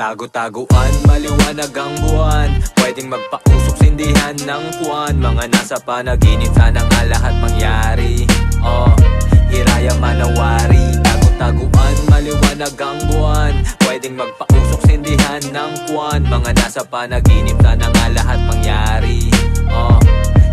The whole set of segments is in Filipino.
Tago-taguan, maliwanag ang buwan. Pwedeng magpausok, sindihan ng kuwan. Mga nasa panaginip, sana nga lahat mangyari. Hiraya manawari. Tago-taguan, maliwanag ang buwan. Pwedeng magpausok, sindihan ng kuwan. Mga nasa panaginip, sana nga lahat mangyari.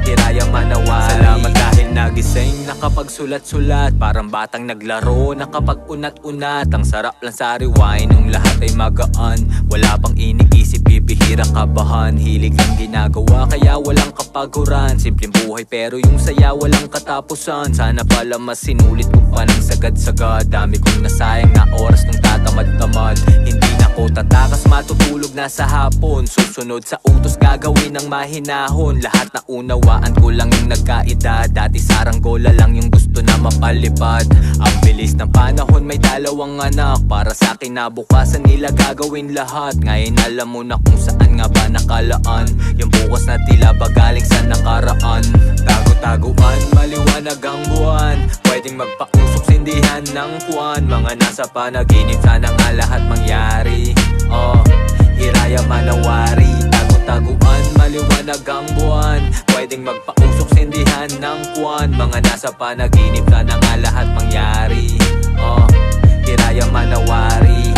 Hiraya manawari. Salamat dahil nagising, nakapagsulat-sulat. Parang batang naglaro, nakapag-unat-unat. Ang sarap lang sa rewind, nung lahat ay magaan. Wala pang iniisip, bibihira kabahan. Hilig lang ginagawa, kaya walang kapaguran. Simpleng buhay pero yung saya walang katapusan. Sana pala mas sinulit ko pa ng sagad-sagad. Dami kong nasayang na oras nung tatamad-tamad. Hindi na ko tatakas, matutulog na sa hapon. Susunod sa utos, gagawin ng mahinahon. Lahat na unawaan ko lang yung nagkaedad. Dati saranggola lang yung gusto na mapalipad. Ang bilis ng panahon, may dalawang anak. Para sa akin nabukasan nila gagawin lahat. Ngayon alam mo na kung saan nga ba nakalaan. Yung bukas na tila ba galing sa nakaraan. Tago-taguan, maliwanag ang buwan. Pwedeng magpausok, sindihan ng kuwan. Mga nasa panaginip, sana nga lahat mangyari. Hiraya manawari. Tago-taguan, maliwanag ang buwan. Pwedeng magpausok, sindihan ng kuwan. Mga nasa panaginip, sana nga lahat mangyari. Hiraya manawari.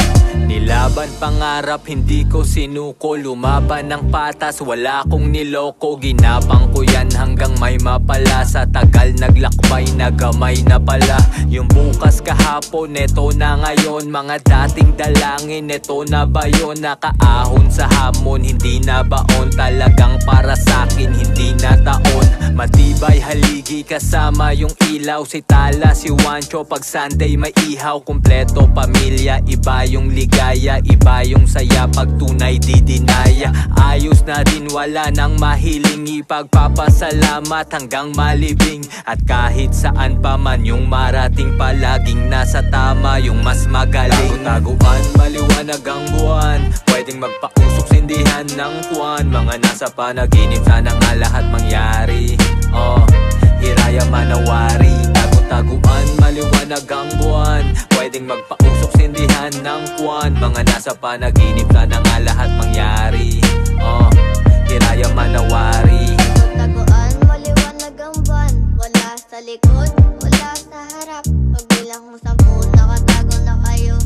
Nilaban pangarap, hindi ko sinuko. Lumaban ng patas, wala kong niloko. Ginapang ko yan hanggang may mapala. Sa tagal naglakbay, nagamay na pala. Yung bukas kahapon, eto na ngayon. Mga dating dalangin, eto na ba yun? Nakaahon sa hamon, hindi na baon. Talagang para sa'kin, hindi na taon. Matibay haligi kasama yung ilaw. Si Tala, si Wancho, pag Sunday may ihaw. Kompleto pamilya, iba yung ligaya. Iba yung saya pag tunay di dinaya. Ayos na din, wala nang mahiling. Ipagpapasalamat hanggang malibing. At kahit saan pa man yung marating, palaging nasa tama yung mas magaling. Tago-taguan, maliwanag ang buwan. Pwedeng magpausok, sindihan ng kuwan. Mga nasa panaginip, sana nga lahat mangyari. Hiraya manawari. Tago-taguan, maliwanag ang buwan. Pwedeng magpausok, sindihan ng kuwan. Mga nasa panaginip, sana nga lahat mangyari. Hiraya manawari. Tago-taguan, maliwanag ang buwan. Wala sa likod, wala sa harap. Pagbilang kong 10, nakatago na kayo